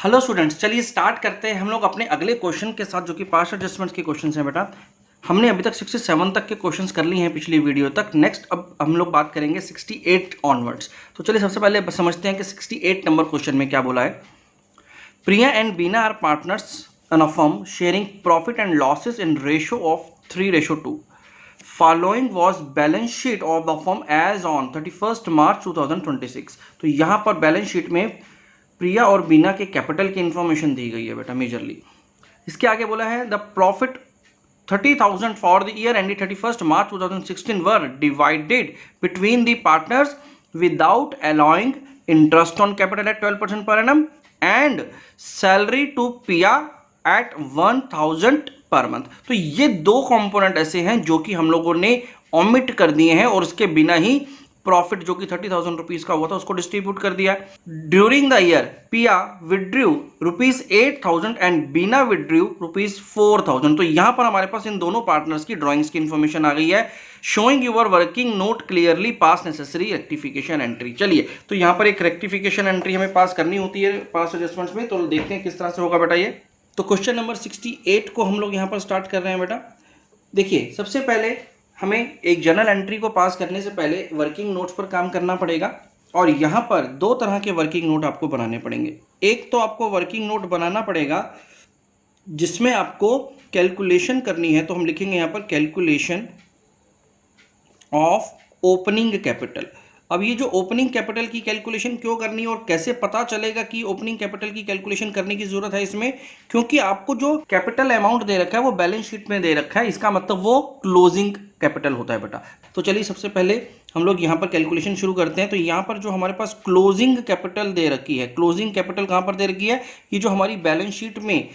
Hello students, चलिए start करते हैं हम लोग अपने अगले क्वेश्चन के साथ, जो कि पास्ट एडजस्टमेंट्स के क्वेश्चंस हैं। बेटा हमने अभी तक 67 तक के क्वेश्चंस कर लिए हैं पिछली वीडियो तक। नेक्स्ट अब हम लोग बात करेंगे 68 ऑनवर्ड्स। तो चलिए सबसे पहले समझते हैं कि 68 नंबर क्वेश्चन में क्या बोला है। Priya and Beena are partners in a firm sharing profit and losses in ratio of 3:2। Following was balance sheet of the firm as on 31 March 2026। तो यहाँ पर बैलेंस शीट में प्रिया और बीना के कैपिटल की इंफॉर्मेशन दी गई है बेटा मेजरली। इसके आगे बोला है the profit 30,000 for the year ended 31 March 2016 were divided between the partners without allowing interest on capital at 12% per annum and salary to Priya at 1,000 per month. तो ये दो कंपोनेंट ऐसे हैं जो कि हम लोगों ने ओमिट कर दिए हैं और उसके बिना ही प्रॉफिट जो कि 30,000 रुपीज का हुआ था उसको डिस्ट्रीब्यूट कर दिया है। ड्यूरिंग द ईयर पिया विड्रू ₹8,000 एंड बीना विड्रू ₹4,000। तो यहां पर हमारे पास इन दोनों पार्टनर्स की ड्राइंग्स की इंफॉर्मेशन आ गई है। Showing your working note clearly pass necessary rectification entry. चलिए तो यहां पर एक रेक्टिफिकेशन एंट्री हमें पास करनी होती है पास एडजस्टमेंट्स में। तो देखते हैं किस तरह से होगा बेटा ये। तो क्वेश्चन नंबर 68 को हम लोग यहां पर स्टार्ट कर रहे हैं बेटा। देखिए सबसे पहले हमें एक जर्नल एंट्री को पास करने से पहले वर्किंग नोट्स पर काम करना पड़ेगा और यहाँ पर दो तरह के वर्किंग नोट आपको बनाने पड़ेंगे। एक तो आपको वर्किंग नोट बनाना पड़ेगा जिसमें आपको कैलकुलेशन करनी है। तो हम लिखेंगे यहाँ पर कैलकुलेशन ऑफ ओपनिंग कैपिटल। अब ये जो ओपनिंग कैपिटल की कैलकुलेशन क्यों करनी है और कैसे पता चलेगा कि ओपनिंग कैपिटल की कैलकुलेशन करने की जरूरत है इसमें, क्योंकि आपको जो कैपिटल अमाउंट दे रखा है वो बैलेंस शीट में दे रखा है। इसका मतलब वो क्लोजिंग कैपिटल होता है बेटा। तो चलिए सबसे पहले हम लोग यहाँ पर कैलकुलेशन शुरू करते हैं। तो यहाँ पर जो हमारे पास क्लोजिंग कैपिटल दे रखी है, क्लोजिंग कैपिटल कहाँ पर दे रखी है, ये जो हमारी बैलेंस शीट में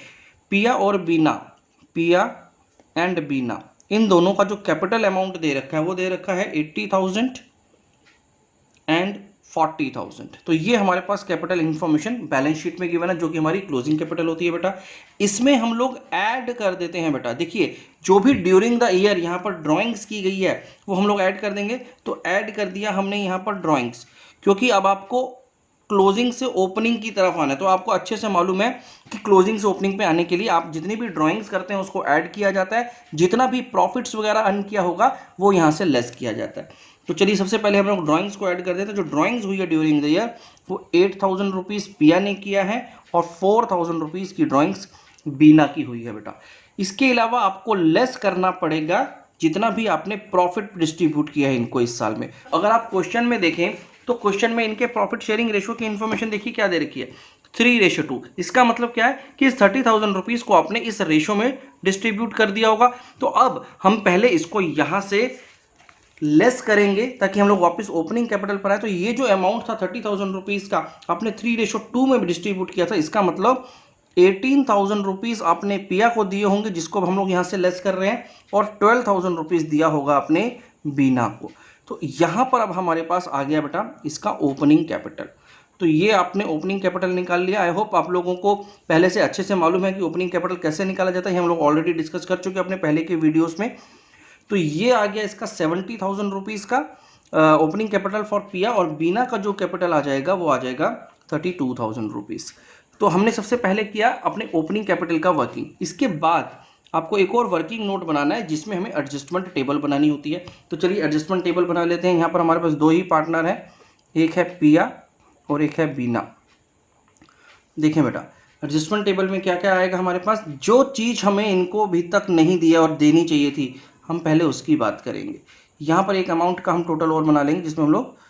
पिया और बीना, पिया एंड बीना, इन दोनों का जो कैपिटल अमाउंट दे रखा है वो दे रखा है 80,000 एंड 40,000। तो ये हमारे पास कैपिटल इंफॉर्मेशन बैलेंस शीट में गिवन है जो कि हमारी क्लोजिंग कैपिटल होती है बेटा। इसमें हम लोग ऐड कर देते हैं बेटा। देखिए जो भी ड्यूरिंग द ईयर यहाँ पर ड्राइंग्स की गई है वो हम लोग ऐड कर देंगे। तो ऐड कर दिया हमने यहाँ पर ड्राइंग्स, क्योंकि अब आपको क्लोजिंग से ओपनिंग की तरफ आना है। तो आपको अच्छे से मालूम है कि क्लोजिंग से ओपनिंग पे आने के लिए आप जितनी भी ड्राइंग्स करते हैं उसको ऐड किया जाता है, जितना भी प्रॉफिट्स वगैरह अर्न किया होगा वो यहाँ से लेस किया जाता है। तो चलिए सबसे पहले हम लोग ड्राइंग्स को ऐड कर देते हैं। जो ड्राइंग्स हुई है ड्यूरिंग द ईयर वो 8,000 रुपीज़ पिया ने किया है और 4,000 रुपीज़ की ड्राइंग्स बीना की हुई है बेटा। इसके अलावा आपको लेस करना पड़ेगा जितना भी आपने प्रॉफिट डिस्ट्रीब्यूट किया है इनको इस साल में। अगर आप क्वेश्चन में देखें तो क्वेश्चन में इनके प्रॉफिट शेयरिंग रेशो की इंफॉर्मेशन देखिए क्या दे रखी है, 3:2। इसका मतलब क्या है कि इस 30,000 रुपीज़ को आपने इस रेशो में डिस्ट्रीब्यूट कर दिया होगा। तो अब हम पहले इसको यहाँ से लेस करेंगे ताकि हम लोग वापस ओपनिंग कैपिटल पर आए। तो ये जो अमाउंट था 30,000 रुपीज़ का आपने 3:2 में डिस्ट्रीब्यूट किया था। इसका मतलब 18,000 रुपीज़ आपने पिया को दिए होंगे जिसको हम लोग यहाँ से लेस कर रहे हैं, और 12,000 रुपीज़ दिया होगा आपने बीना को। तो यहाँ पर अब हमारे पास आ गया बेटा इसका ओपनिंग कैपिटल। तो ये आपने ओपनिंग कैपिटल निकाल लिया। आई होप आप लोगों को पहले से अच्छे से मालूम है कि ओपनिंग कैपिटल कैसे निकाला जाता है। हम लोग ऑलरेडी डिस्कस कर चुके हैं अपने पहले के वीडियोस में। तो ये आ गया इसका 70,000 रुपीज़ का ओपनिंग कैपिटल फॉर पिया, और बीना का जो कैपिटल आ जाएगा वो आ जाएगा 32,000 रुपीज़। तो हमने सबसे पहले किया अपने ओपनिंग कैपिटल का वर्किंग। इसके बाद आपको एक और वर्किंग नोट बनाना है जिसमें हमें एडजस्टमेंट टेबल बनानी होती है। तो चलिए एडजस्टमेंट टेबल बना लेते हैं। यहाँ पर हमारे पास दो ही पार्टनर हैं, एक है पिया और एक है बीना। देखें बेटा एडजस्टमेंट टेबल में क्या क्या आएगा हमारे पास। जो चीज़ हमें इनको अभी तक नहीं दिया और देनी चाहिए थी हम पहले उसकी बात करेंगे। यहाँ पर एक अमाउंट का हम टोटल और बना लेंगे जिसमें हम लोग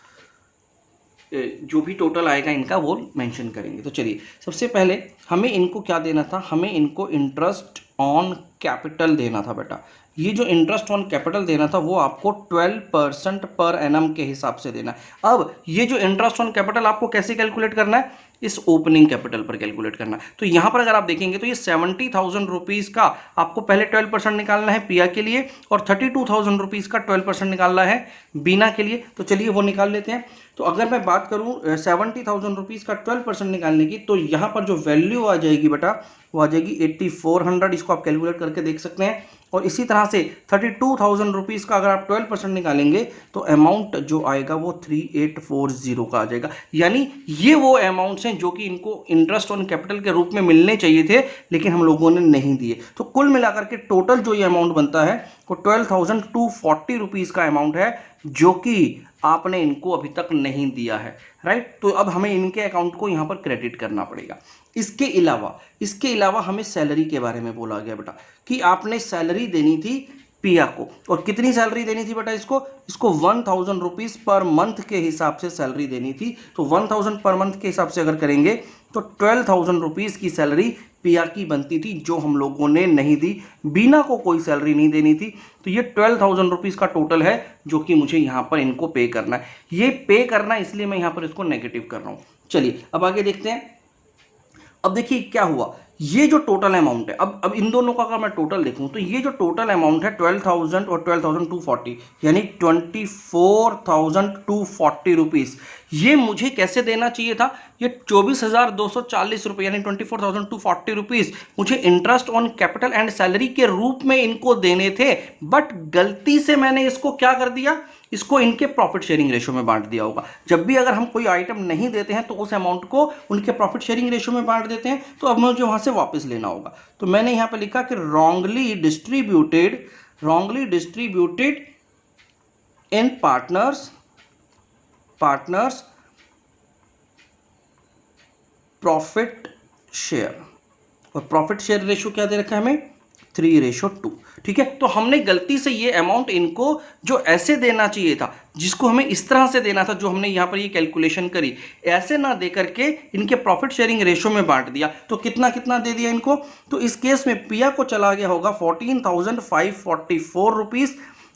जो भी टोटल आएगा इनका वो मेंशन करेंगे। तो चलिए सबसे पहले हमें इनको क्या देना था, हमें इनको इंटरेस्ट ऑन कैपिटल देना था बेटा। ये जो इंटरेस्ट ऑन कैपिटल देना था वो आपको 12% पर एनम के हिसाब से देना है। अब ये जो इंटरेस्ट ऑन कैपिटल आपको कैसे कैलकुलेट करना है, इस ओपनिंग कैपिटल पर कैलकुलेट करना है। तो यहाँ पर अगर आप देखेंगे तो ये 70,000 रुपीज़ का आपको पहले 12% निकालना है पिया के लिए, और 32,000 रुपीज़ का 12% निकालना है बीना के लिए। तो चलिए वो निकाल लेते हैं। तो अगर मैं बात करूँ 70,000 रुपीज़ का 12% निकालने की, तो यहाँ पर जो वैल्यू आ जाएगी बेटा वो आ जाएगी 8400। इसको आप कैलकुलेट करके देख सकते हैं। और इसी तरह से 32,000 रुपीज़ का अगर आप 12% निकालेंगे तो अमाउंट जो आएगा वो 3840 का आ जाएगा। यानी ये वो अमाउंट्स हैं जो कि इनको इंटरेस्ट ऑन कैपिटल के रूप में मिलने चाहिए थे, लेकिन हम लोगों ने नहीं दिए। तो कुल मिलाकर के टोटल जो ये अमाउंट बनता है वो 12,240 रुपीज़ का अमाउंट है, जो कि आपने इनको अभी तक नहीं दिया है, राइट। तो अब हमें इनके अकाउंट को यहाँ पर क्रेडिट करना पड़ेगा। इसके अलावा हमें सैलरी के बारे में बोला गया बेटा कि आपने सैलरी देनी थी पिया को, और कितनी सैलरी देनी थी बेटा इसको 1,000 रुपीज़ पर मंथ के हिसाब से सैलरी देनी थी। तो 1,000 पर मंथ के हिसाब से अगर करेंगे तो 12,000 रुपीज़ की सैलरी पिया की बनती थी, जो हम लोगों ने नहीं दी। बीना को कोई सैलरी नहीं देनी थी। तो ये 12,000 रुपीज़ का टोटल है जो कि मुझे यहाँ पर इनको पे करना है। ये पे करना है इसलिए मैं यहाँ पर इसको नेगेटिव कर रहा हूँ। चलिए अब आगे देखते हैं। अब देखिए क्या हुआ, ये जो टोटल अमाउंट है, अब इन दोनों का अगर मैं टोटल देखूं तो ये जो टोटल अमाउंट है 12,000 और 12,240 यानी 24,240 रुपीज़, ये मुझे कैसे देना चाहिए था? ये 24,240 रुपये यानी 24,240 रुपीज़ मुझे interest on capital and salary के रूप में इनको देने थे, बट गलती से मैंने इसको क्या कर दिया, इसको इनके प्रॉफिट शेयरिंग रेशो में बांट दिया होगा। जब भी अगर हम कोई आइटम नहीं देते हैं तो उस अमाउंट को उनके प्रॉफिट शेयरिंग रेशो में बांट देते हैं, तो अब मुझे वहां से वापस लेना होगा। तो मैंने यहां पर लिखा कि wrongly distributed in partners profit share, और प्रॉफिट शेयर रेशो क्या दे रखा है हमें 3:2। ठीक है, तो हमने गलती से ये अमाउंट इनको जो ऐसे देना चाहिए था, जिसको हमें इस तरह से देना था, जो हमने यहाँ पर ये कैलकुलेशन करी, ऐसे ना दे करके इनके प्रॉफिट शेयरिंग रेशो में बांट दिया। तो कितना कितना दे दिया इनको? तो इस केस में पिया को चला गया होगा 14,544 रुपीज़,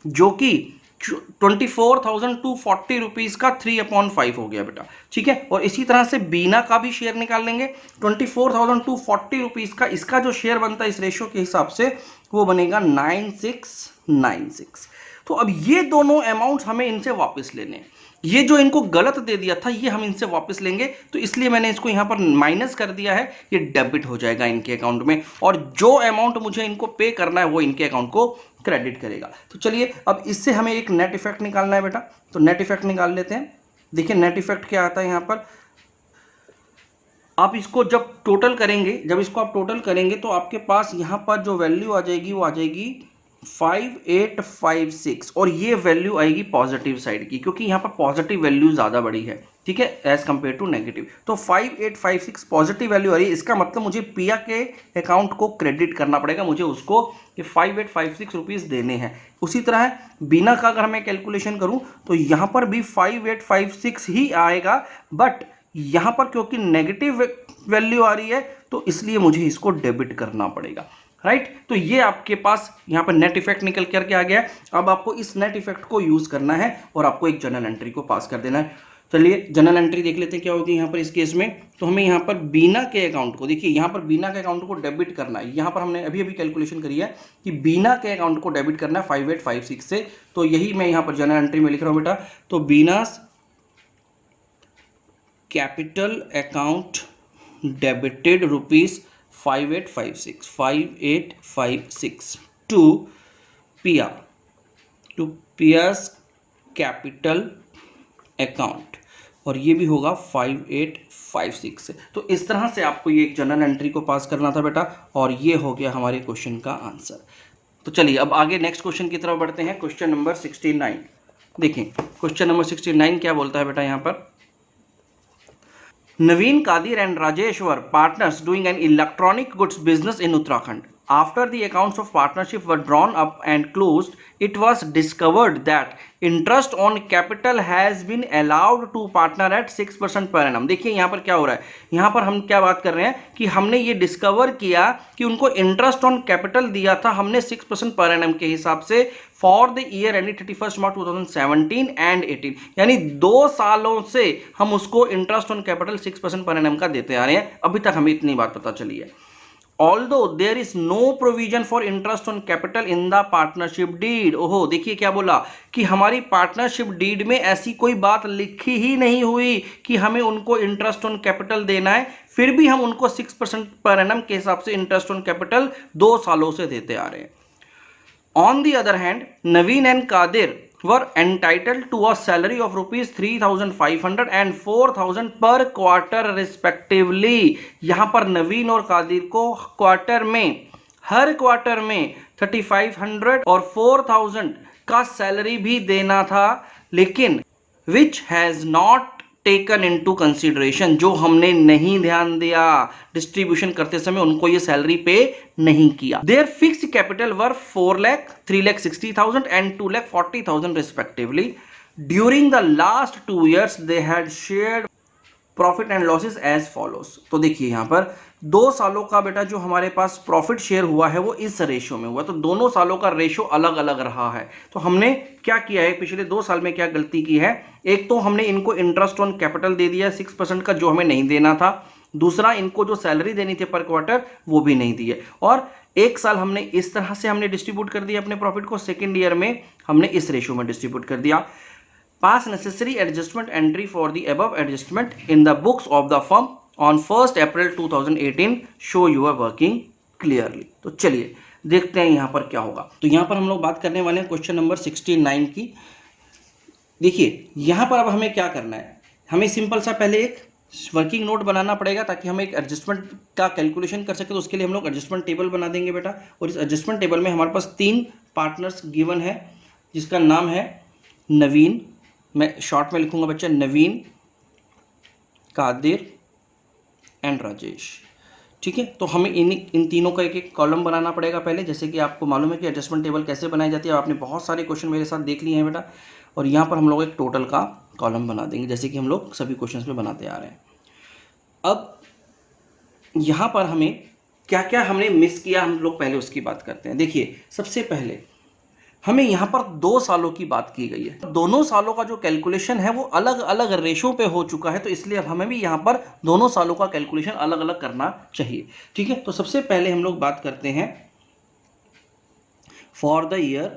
जो कि 24,240 रुपीज़ का 3/5 हो गया बेटा। ठीक है, और इसी तरह से बीना का भी शेयर निकाल लेंगे। 24,240 रुपीज़ का इसका जो शेयर बनता है इस रेशो के हिसाब से वो बनेगा 9696। तो अब ये दोनों अमाउंट हमें इनसे वापस लेने हैं। ये जो इनको गलत दे दिया था ये हम इनसे वापस लेंगे, तो इसलिए मैंने इसको यहाँ पर माइनस कर दिया है, ये डेबिट हो जाएगा इनके अकाउंट में, और जो अमाउंट मुझे इनको पे करना है वो इनके अकाउंट को क्रेडिट करेगा। तो चलिए अब इससे हमें एक नेट इफेक्ट निकालना है बेटा, तो नेट इफेक्ट निकाल लेते हैं। देखिए नेट इफेक्ट क्या आता है यहाँ पर, आप इसको जब टोटल करेंगे, जब इसको आप टोटल करेंगे तो आपके पास यहाँ पर जो वैल्यू आ जाएगी वो आ जाएगी 5856, और ये वैल्यू आएगी पॉजिटिव साइड की, क्योंकि यहाँ पर पॉजिटिव वैल्यू ज़्यादा बड़ी है। ठीक है, एज कंपेयर टू नेगेटिव। तो 5856 पॉजिटिव वैल्यू आ रही है, इसका मतलब मुझे पिया के अकाउंट को क्रेडिट करना पड़ेगा, मुझे उसको ये 5856 रुपीज़ देने हैं। उसी तरह बीना का अगर मैं कैलकुलेशन करूँ तो यहाँ पर भी 5856 ही आएगा, बट यहाँ पर क्योंकि नेगेटिव वैल्यू आ रही है तो इसलिए मुझे इसको डेबिट करना पड़ेगा, राइट। तो ये आपके पास यहाँ पर नेट इफेक्ट निकल करके आ गया। अब आपको इस नेट इफेक्ट को यूज करना है और आपको एक जर्नल एंट्री को पास कर देना है। चलिए जर्नल एंट्री देख लेते हैं क्या होगी यहाँ पर इस केस में। तो हमें यहाँ पर बीना के अकाउंट को, देखिए यहाँ पर बीना के अकाउंट को डेबिट करना है। यहाँ पर हमने अभी कैलकुलेशन करी है कि बीना के अकाउंट को डेबिट करना है 5856 से, तो यही मैं यहाँ पर जर्नल एंट्री में लिख रहा हूँ बेटा। तो Beena's capital account debited rupees 5856 to Piya's capital account, और ये भी होगा 5856 से। तो इस तरह से आपको ये एक जर्नल एंट्री को पास करना था बेटा, और ये हो गया हमारे क्वेश्चन का आंसर। तो चलिए अब आगे नेक्स्ट क्वेश्चन की तरफ बढ़ते हैं। क्वेश्चन नंबर 69 देखें। क्वेश्चन नंबर 69 क्या बोलता है बेटा यहाँ पर, Naveen Kadir and Rajesh were partners doing an electronic goods business in Uttarakhand. After the accounts of partnership were drawn up and closed, it was discovered that interest on capital has been allowed to partner at 6% per annum. देखिए यहाँ पर क्या हो रहा है, यहाँ पर हम क्या बात कर रहे हैं कि हमने ये डिस्कवर किया कि उनको इंटरेस्ट ऑन कैपिटल दिया था हमने 6% पर एनम के हिसाब से for the year ending 31 March 2017 and 18, यानी 2 सालों से हम उसको interest on capital 6% per annum का देते आ रहे हैं। अभी तक हमें इतनी बात पता चली है। Although there is no provision for interest on capital in the partnership deed. ओहो देखिए क्या बोला कि हमारी पार्टनरशिप डीड में ऐसी कोई बात लिखी ही नहीं हुई कि हमें उनको इंटरेस्ट ऑन कैपिटल देना है, फिर भी हम उनको 6% पर एनम के हिसाब से इंटरेस्ट ऑन कैपिटल 2 सालों से देते आ रहे हैं। On the other hand, Naveen and Kadir were entitled to a salary of rupees 3,500 and 4,000 per quarter respectively. यहाँ पर नवीन और कादिर को क्वार्टर में, हर क्वार्टर में 3,500 और 4,000 का सैलरी भी देना था, लेकिन which has not taken into consideration, जो हमने नहीं ध्यान दिया, डिस्ट्रीब्यूशन करते समय उनको ये सैलरी पे नहीं किया। Their fixed capital were 4 lakh, 3,60,000 and 2,40,000 respectively. During the last 2 years they had shared profit and losses as follows. तो देखिए यहाँ पर 2 सालों का बेटा जो हमारे पास प्रॉफिट शेयर हुआ है वो इस रेशो में हुआ, तो दोनों सालों का रेशो अलग अलग रहा है। तो हमने क्या किया है, पिछले 2 साल में क्या गलती की है, एक तो हमने इनको इंटरेस्ट ऑन कैपिटल दे दिया 6% का, जो हमें नहीं देना था। दूसरा, इनको जो सैलरी देनी थी पर क्वार्टर वो भी नहीं दी है। और 1 साल हमने इस तरह से हमने डिस्ट्रीब्यूट कर दिया अपने प्रॉफिट को, सेकेंड ईयर में हमने इस रेशो में डिस्ट्रीब्यूट कर दिया। Pass necessary adjustment entry for the above adjustment in the books of the firm on 1st April 2018 show your working clearly। तो चलिए देखते हैं यहाँ पर क्या होगा। तो यहाँ पर हम लोग बात करने वाले हैं क्वेश्चन नंबर 69 की। देखिए यहाँ पर अब हमें क्या करना है, हमें सिंपल सा पहले एक वर्किंग नोट बनाना पड़ेगा ताकि हम एक एडजस्टमेंट का कैलकुलेशन कर सके। तो उसके लिए हम लोग एडजस्टमेंट टेबल बना देंगे बेटा, और इस एडजस्टमेंट टेबल में हमारे पास 3 पार्टनर्स गिवन है, जिसका नाम है नवीन, मैं शॉर्ट में लिखूंगा बच्चा, नवीन, कादिर एंड राजेश। ठीक है, तो हमें इन तीनों का एक एक कॉलम बनाना पड़ेगा पहले। जैसे कि आपको मालूम है कि एडजस्टमेंट टेबल कैसे बनाई जाती है, आपने बहुत सारे क्वेश्चन मेरे साथ देख लिए हैं बेटा। और यहाँ पर हम लोग एक टोटल का कॉलम बना देंगे, जैसे कि हम लोग सभी क्वेश्चंस में बनाते आ रहे हैं। अब यहाँ पर हमें क्या क्या हमने मिस किया, हम लोग पहले उसकी बात करते हैं। देखिए सबसे पहले हमें यहाँ पर 2 सालों की बात की गई है, दोनों सालों का जो कैलकुलेशन है वो अलग अलग रेशो पे हो चुका है, तो इसलिए अब हमें भी यहाँ पर दोनों सालों का कैलकुलेशन अलग अलग करना चाहिए। ठीक है, तो सबसे पहले हम लोग बात करते हैं फॉर द ईयर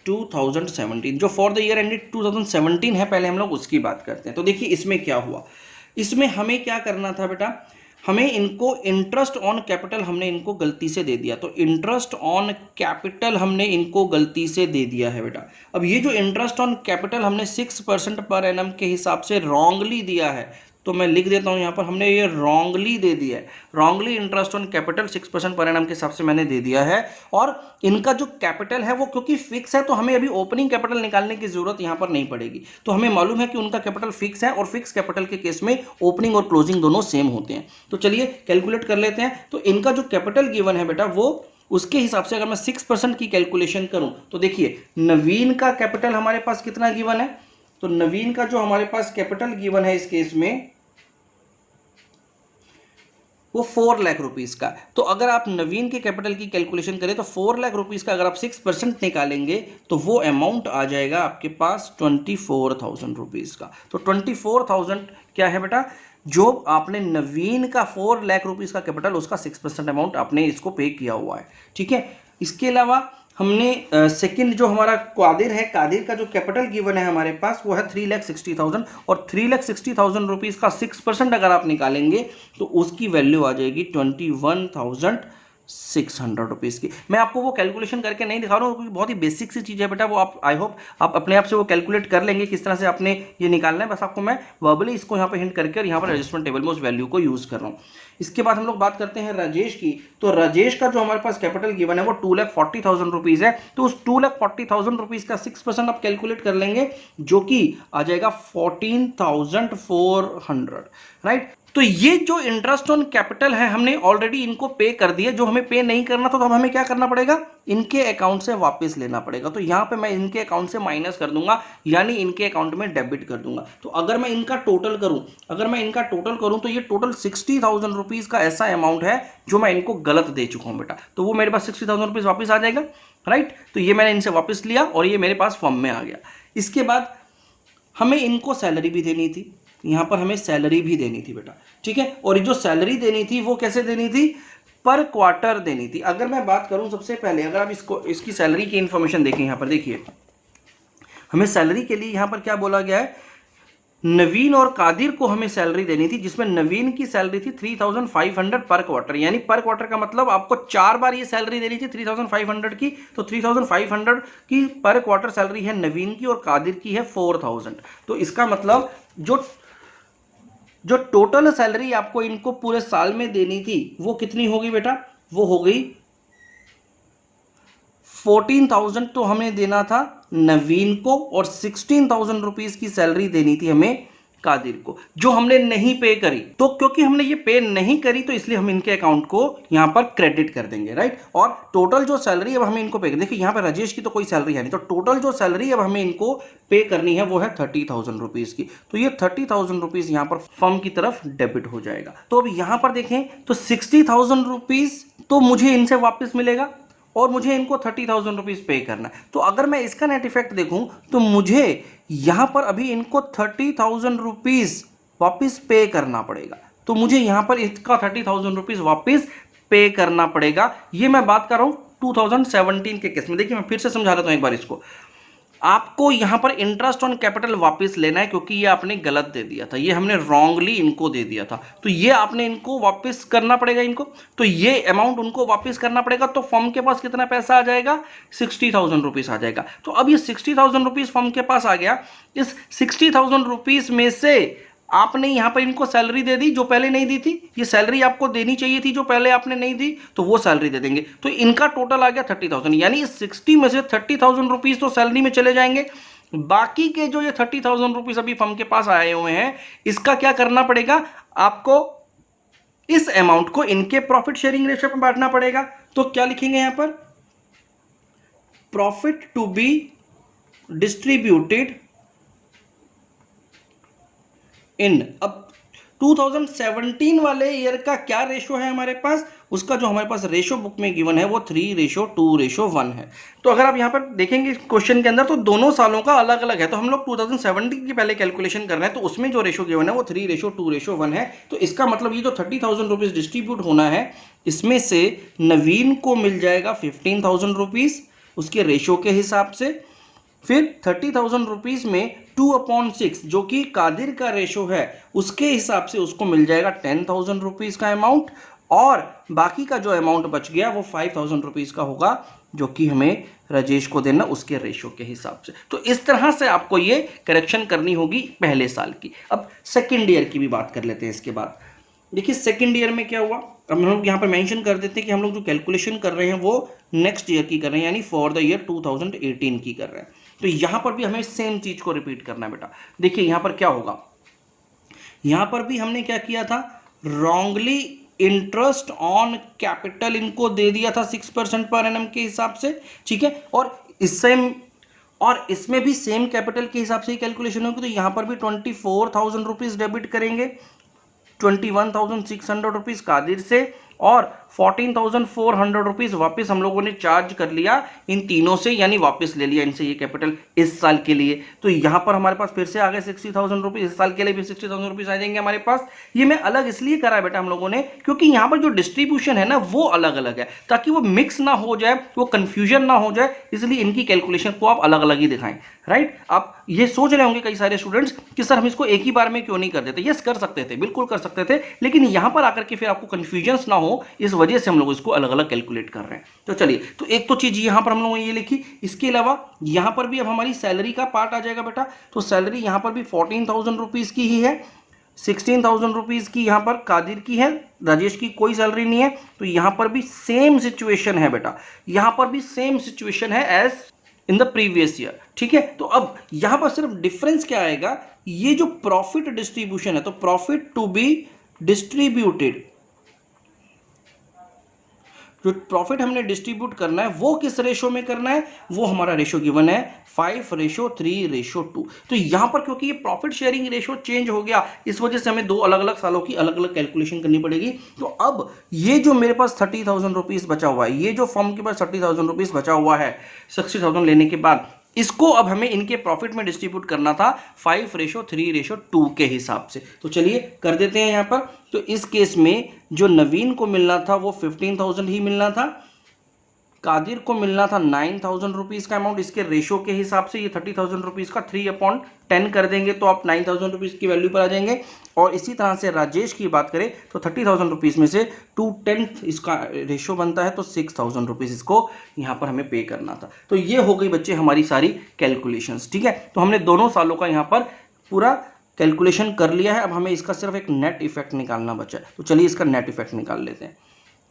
2017, जो फॉर द ईयर एंडेड 2017 है, पहले हम लोग उसकी बात करते हैं। तो देखिए इसमें क्या हुआ, इसमें हमें क्या करना था बेटा, हमें इनको इंटरेस्ट ऑन कैपिटल हमने इनको गलती से दे दिया, तो इंटरेस्ट ऑन कैपिटल हमने इनको गलती से दे दिया है बेटा। अब ये जो इंटरेस्ट ऑन कैपिटल हमने 6% पर एनम के हिसाब से रॉन्गली दिया है, तो मैं लिख देता हूँ यहाँ पर, हमने ये रॉन्गली दे दिया है, wrongly interest on capital 6% per annum के हिसाब से मैंने दे दिया है। और इनका जो कैपिटल है वो क्योंकि फिक्स है, तो हमें अभी ओपनिंग कैपिटल निकालने की जरूरत यहाँ पर नहीं पड़ेगी। तो हमें मालूम है कि उनका कैपिटल फिक्स है, और फिक्स कैपिटल के केस में ओपनिंग और क्लोजिंग दोनों सेम होते हैं। तो चलिए कैलकुलेट कर लेते हैं। तो इनका जो कैपिटल गिवन है बेटा, वो उसके हिसाब से अगर मैं 6% की कैलकुलेशन करूं, तो देखिए नवीन का कैपिटल हमारे पास कितना गिवन है, तो नवीन का जो हमारे पास कैपिटल गिवन है इस केस में वो 4 लाख रुपीस का। तो अगर आप नवीन के कैपिटल की कैलकुलेशन करें तो 4 लाख रुपीस का अगर आप 6% निकालेंगे तो वो अमाउंट आ जाएगा आपके पास 24,000 रुपीस का। तो 24,000 क्या है बेटा, जो आपने नवीन का 4 लाख रुपीस का कैपिटल, उसका 6% अमाउंट आपने इसको पे किया हुआ है। ठीक है, इसके अलावा हमने सेकंड जो हमारा कादिर है, कादिर का जो कैपिटल गिवन है हमारे पास वो है 3,60,000, और 3,60,000 रुपीज़ का 6% अगर आप निकालेंगे तो उसकी वैल्यू आ जाएगी 21,600 रुपीज़ की। मैं आपको वो कैलकुलेशन करके नहीं दिखा रहा हूँ क्योंकि बहुत ही बेसिक सी चीज़ है बेटा, वो आप आई होप आप अपने आप से वो कैलकुलेट कर लेंगे किस तरह से आपने ये निकालना है। बस आपको मैं वर्बली इसको यहाँ पर हिंट करके और यहाँ पर एडजस्टमेंट टेबल में उस वैल्यू को यूज़ कर रहा हूँ। इसके बाद हम लोग बात करते हैं राजेश की। तो राजेश का जो हमारे पास कैपिटल गिवन है वो 2,40,000 रुपीज़ है। तो उस 2,40,000 रुपीज़ का 6% आप कैलकुलेट कर लेंगे, जो कि आ जाएगा 14,400, राइट। तो ये जो इंटरेस्ट ऑन कैपिटल है हमने ऑलरेडी इनको पे कर दिया, जो हमें पे नहीं करना था तो अब हमें क्या करना पड़ेगा, इनके अकाउंट से वापस लेना पड़ेगा। तो यहाँ पे मैं इनके अकाउंट से माइनस कर दूंगा, यानी इनके अकाउंट में डेबिट कर दूंगा। तो अगर मैं इनका टोटल करूं तो ये टोटल 60,000 रुपीज़ का ऐसा अमाउंट है जो मैं इनको गलत दे चुका हूं बेटा। तो वो मेरे पास 60,000 रुपीज़ वापस आ जाएगा, राइट। तो ये मैंने इनसे वापस लिया और ये मेरे पास फॉर्म में आ गया। इसके बाद हमें इनको सैलरी भी देनी थी, यहाँ पर हमें सैलरी भी देनी थी बेटा, ठीक है। और ये जो सैलरी देनी थी वो कैसे देनी थी, पर क्वार्टर देनी थी। अगर मैं बात करूं सबसे पहले, अगर आप इसकी सैलरी की इंफॉर्मेशन देखें, यहाँ पर देखिए हमें सैलरी के लिए यहाँ पर क्या बोला गया है, नवीन और कादिर को हमें सैलरी देनी थी, जिसमें नवीन की सैलरी थी 3500 पर क्वार्टर, यानी पर क्वार्टर का मतलब आपको 4 बार ये सैलरी देनी थी 3500 की। तो 3500 की पर क्वार्टर सैलरी है नवीन की और कादिर की है 4000। तो इसका मतलब जो टोटल सैलरी आपको इनको पूरे साल में देनी थी वो कितनी होगी बेटा, वो हो गई 14,000 तो हमें देना था नवीन को और 16,000 रुपीज की सैलरी देनी थी हमें कादिर को, जो हमने नहीं पे करी। तो क्योंकि हमने ये पे नहीं करी तो इसलिए हम इनके अकाउंट को यहां पर क्रेडिट कर देंगे, राइट। और टोटल जो सैलरी अब हमें इनको पे, देखिए यहां पर राजेश की तो कोई सैलरी है नहीं, तो टोटल जो सैलरी अब हमें इनको पे करनी है वो है 30,000 रुपीज की। तो ये 30,000 रुपीज यहां पर फर्म की तरफ डेबिट हो जाएगा। तो अब यहां पर देखें तो 60,000 रुपीज तो मुझे इनसे वापस मिलेगा और मुझे इनको 30,000 रुपीज पे करना है। तो अगर मैं इसका नेट इफेक्ट देखूं तो मुझे यहां पर अभी इनको 30,000 रुपीज वापिस पे करना पड़ेगा। तो मुझे यहां पर इसका 30,000 रुपीज वापिस पे करना पड़ेगा। ये मैं बात कर रहा हूं 2017 के केस में। देखिए मैं फिर से समझा देता हूं एक बार इसको। आपको यहां पर इंटरेस्ट ऑन कैपिटल वापस लेना है, क्योंकि ये आपने गलत दे दिया था, ये हमने रॉन्गली इनको दे दिया था। तो ये आपने इनको वापस करना पड़ेगा इनको। तो ये अमाउंट उनको वापस करना पड़ेगा। तो फर्म के पास कितना पैसा आ जाएगा, 60,000 रुपीज आ जाएगा। तो अब ये 60,000 रुपीज फर्म के पास आ गया। इस 60,000 रुपीज में से आपने यहां पर इनको सैलरी दे दी जो पहले नहीं दी थी। ये सैलरी आपको देनी चाहिए थी जो पहले आपने नहीं दी, तो वो सैलरी दे देंगे। तो इनका टोटल आ गया 30,000, यानी इस 60 में से 30,000 रुपीज तो सैलरी में चले जाएंगे। बाकी के जो ये 30,000 रुपीज अभी फर्म के पास आए हुए हैं, इसका क्या करना पड़ेगा आपको, इस अमाउंट को इनके प्रॉफिट शेयरिंग रेशियो में बांटना पड़ेगा। तो क्या लिखेंगे यहां पर, profit to be distributed in. अब 2017 वाले ईयर का क्या रेशो है हमारे पास, उसका जो हमारे पास रेशो बुक में गिवन है वो 3:2:1 है। तो अगर आप यहां पर देखेंगे क्वेश्चन के अंदर तो दोनों सालों का अलग अलग है। तो हम लोग 2017 की पहले कैलकुलेशन कर रहे हैं, तो उसमें जो रेशो गिवन है वो 3:2:1 है। तो इसका मतलब ये जो 30,000 रुपीज डिस्ट्रीब्यूट होना है, इसमें से नवीन को मिल जाएगा 15,000 रुपीज उसके रेशो के हिसाब से। फिर 30,000 रुपीज में 2/6 जो कि कादिर का रेशो है उसके हिसाब से उसको मिल जाएगा 10,000 रुपीज का अमाउंट। और बाकी का जो अमाउंट बच गया वो 5,000 रुपीज का होगा, जो कि हमें राजेश को देना उसके रेशो के हिसाब से। तो इस तरह से आपको ये करेक्शन करनी होगी पहले साल की। अब सेकेंड ईयर की भी बात कर लेते हैं इसके बाद। देखिए सेकेंड ईयर में क्या हुआ, अब हम लोग यहाँ पर मेंशन कर देते हैं कि हम लोग जो कैलकुलेशन कर रहे हैं वो नेक्स्ट ईयर की कर रहे हैं, यानी फॉर द ईयर 2018 की कर रहे हैं। तो यहाँ पर भी हमें सेम चीज को रिपीट करना है बेटा। देखिए यहाँ पर क्या होगा, यहाँ पर भी हमने क्या किया था, रॉन्गली इंटरेस्ट ऑन कैपिटल इनको दे दिया था 6% पर एनम के हिसाब से, ठीक है। और इसमें भी सेम कैपिटल के हिसाब से ही कैलकुलेशन होगी। तो यहाँ पर भी 24,000 रुपीज डेबिट करेंगे, 21,600 रुपीज कादिर से और 14,400 रुपीज वापिस हम लोगों ने चार्ज कर लिया इन तीनों से, यानी वापस ले लिया इनसे ये कैपिटल इस साल के लिए। तो यहां पर हमारे पास फिर से आ गए 60,000 रुपीज, इस साल के लिए भी 60,000 रुपीज आ जाएंगे हमारे पास। ये मैं अलग इसलिए करा है बेटा हम लोगों ने, क्योंकि यहां पर जो डिस्ट्रीब्यूशन है ना वो अलग अलग है, ताकि वो मिक्स ना हो जाए, वो कंफ्यूजन ना हो जाए, इसलिए इनकी कैलकुलेशन को आप अलग अलग ही दिखाएं, राइट। आप ये सोच रहे होंगे कई सारे स्टूडेंट्स कि सर हम इसको एक ही बार में क्यों नहीं कर देते। यस कर सकते थे, बिल्कुल कर सकते थे, लेकिन यहां पर आकर के फिर आपको कंफ्यूजन ना हो, इस वजह से हम लोग इसको अलग अलग कैलकुलेट कर रहे हैं। तो चलिए, तो एक तो चीज यहां पर हम लोगों ने ये लिखी, इसके अलावा यहां पर भी अब हमारी सैलरी का पार्ट आ जाएगा बेटा। तो सैलरी यहां पर भी 14,000 रुपीज की ही है, 16,000 रुपीज की यहां पर कादिर की है, राजेश की कोई सैलरी नहीं है। तो यहां पर भी सेम सिचुएशन है बेटा, यहां पर भी सेम सिचुएशन है as in the previous year, ठीक है। तो अब यहां पर सिर्फ डिफरेंस क्या आएगा, ये जो प्रॉफिट डिस्ट्रीब्यूशन है, तो प्रॉफिट टू बी डिस्ट्रीब्यूटेड, जो प्रॉफिट हमने डिस्ट्रीब्यूट करना है वो किस रेशो में करना है, वो हमारा रेशो गिवन है 5:3:2। तो यहां पर क्योंकि ये प्रॉफिट शेयरिंग रेशो चेंज हो गया, इस वजह से हमें दो अलग अलग सालों की अलग अलग कैलकुलेशन करनी पड़ेगी। तो अब ये जो मेरे पास 30,000 रुपीज बचा हुआ है, ये जो फर्म के पास 30,000 रुपीज बचा हुआ है 60,000 लेने के बाद, इसको अब हमें इनके प्रॉफिट में डिस्ट्रीब्यूट करना था 5:3:2 के हिसाब से। तो चलिए कर देते हैं यहां पर। तो इस केस में जो नवीन को मिलना था वो 15,000 ही मिलना था, कादिर को मिलना था 9,000 रुपीज़ का अमाउंट, इसके रेशो के हिसाब से ये 30,000 रुपीज़ का 3/10 कर देंगे तो आप 9,000 रुपीज़ की वैल्यू पर आ जाएंगे। और इसी तरह से राजेश की बात करें तो 30,000 रुपीज़ में से 2/10 इसका रेशो बनता है, तो 6,000 रुपीज़ इसको यहाँ पर हमें पे करना था। तो ये हो गई बच्चे हमारी सारी कैलकुलेशंस, ठीक है। तो हमने दोनों सालों का यहाँ पर पूरा कैलकुलेशन कर लिया है। अब हमें इसका सिर्फ एक नेट इफेक्ट निकालना बचा है, तो चलिए इसका नेट इफेक्ट निकाल लेते हैं।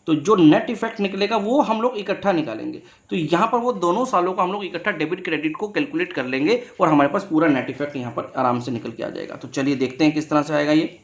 तो जो नेट इफेक्ट निकलेगा वो हम लोग इकट्ठा निकालेंगे। तो यहाँ पर वो दोनों सालों का हम लोग इकट्ठा डेबिट क्रेडिट को कैलकुलेट कर लेंगे और हमारे पास पूरा नेट इफेक्ट यहाँ पर आराम से निकल के आ जाएगा। तो चलिए देखते हैं किस तरह से आएगा ये।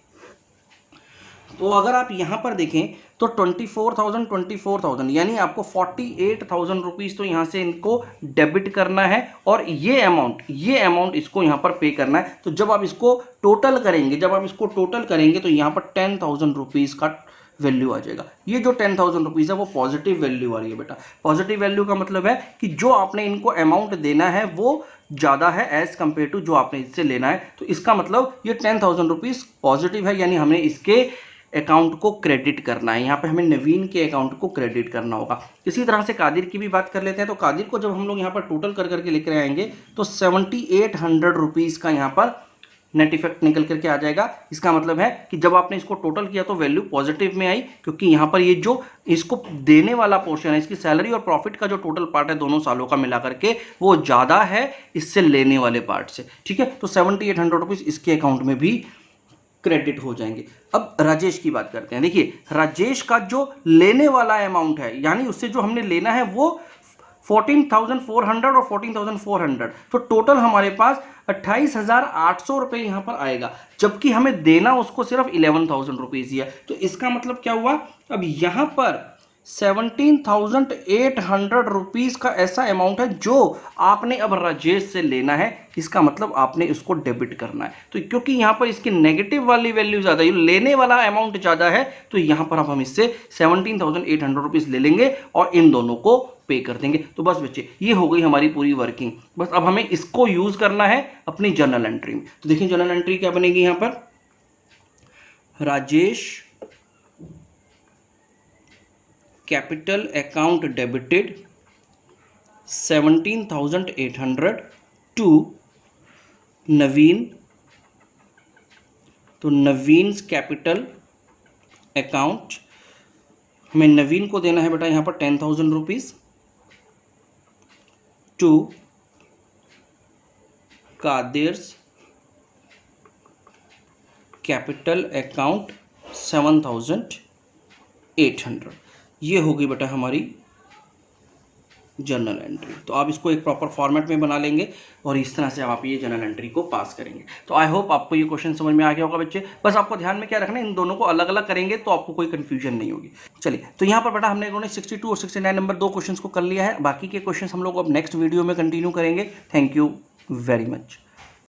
तो अगर आप यहाँ पर देखें तो 24,000 यानी आपको 48,000 रुपीज़ तो यहाँ से इनको डेबिट करना है और ये अमाउंट इसको यहाँ पर पे करना है। तो जब आप इसको टोटल करेंगे तो यहाँ पर 10,000 रुपीज़ का वैल्यू आ जाएगा। ये जो 10,000 रुपीज़ है वो पॉजिटिव वैल्यू आ रही है बेटा। पॉजिटिव वैल्यू का मतलब है कि जो आपने इनको अमाउंट देना है वो ज़्यादा है एज कंपेयर टू जो आपने इससे लेना है। तो इसका मतलब ये 10,000 रुपीज़ पॉजिटिव है, यानी हमें इसके अकाउंट को क्रेडिट करना है। यहाँ पे हमें नवीन के अकाउंट को क्रेडिट करना होगा। इसी तरह से कादिर की भी बात कर लेते हैं। तो कादिर को जब हम लोग यहाँ पर टोटल कर करके लेकर आएंगे तो 7,800 रुपीज़ का यहाँ पर नेट इफेक्ट निकल करके आ जाएगा। इसका मतलब है कि जब आपने इसको टोटल किया तो वैल्यू पॉजिटिव में आई, क्योंकि यहाँ पर ये जो इसको देने वाला पोर्शन है, इसकी सैलरी और प्रॉफिट का जो टोटल पार्ट है दोनों सालों का मिला करके वो ज़्यादा है इससे लेने वाले पार्ट से, ठीक है। तो 7,800 रुपीज़ इसके अकाउंट में भी क्रेडिट हो जाएंगे। अब राजेश की बात करते हैं। देखिए राजेश का जो लेने वाला अमाउंट है, यानी उससे जो हमने लेना है वो 14,400 और 14,400, तो टोटल हमारे पास 28,800 रुपये यहाँ पर आएगा, जबकि हमें देना उसको सिर्फ 11,000 रुपीज़ ही है। तो इसका मतलब क्या हुआ, अब यहाँ पर 17,800 रुपीज़ का ऐसा अमाउंट है जो आपने अब राजेश से लेना है। इसका मतलब आपने इसको डेबिट करना है। तो क्योंकि यहाँ पर इसकी नेगेटिव वाली वैल्यू ज़्यादा है, लेने वाला अमाउंट ज़्यादा है, तो यहाँ पर अब हम इससे 17,800 रुपीज़ ले लेंगे और इन दोनों को पे कर देंगे। तो बस बच्चे ये हो गई हमारी पूरी वर्किंग। बस अब हमें इसको यूज़ करना है अपनी जर्नल एंट्री में। तो देखिए जर्नल एंट्री क्या बनेगी यहाँ पर, Rajesh capital account debited 17,800 to Naveen, तो नवीन कैपिटल अकाउंट, हमें नवीन को देना है बेटा यहाँ पर 10,000 रुपीज़ टू कादिर्स कैपिटल अकाउंट 7,800। ये होगी बेटा हमारी जर्नल एंट्री। तो आप इसको एक प्रॉपर फॉर्मेट में बना लेंगे और इस तरह से आप ये जर्नल एंट्री को पास करेंगे। तो आई होप आपको ये क्वेश्चन समझ में आ गया होगा बच्चे। बस आपको ध्यान में क्या रखना है, इन दोनों को अलग अलग करेंगे तो आपको कोई कंफ्यूजन नहीं होगी। चलिए तो यहाँ पर बेटा हमने इन्होंने 62 और 69 नंबर 2 क्वेश्चन को कर लिया है। बाकी के क्वेश्चन हम लोग अब नेक्स्ट वीडियो में कंटिन्यू करेंगे। Thank you very much.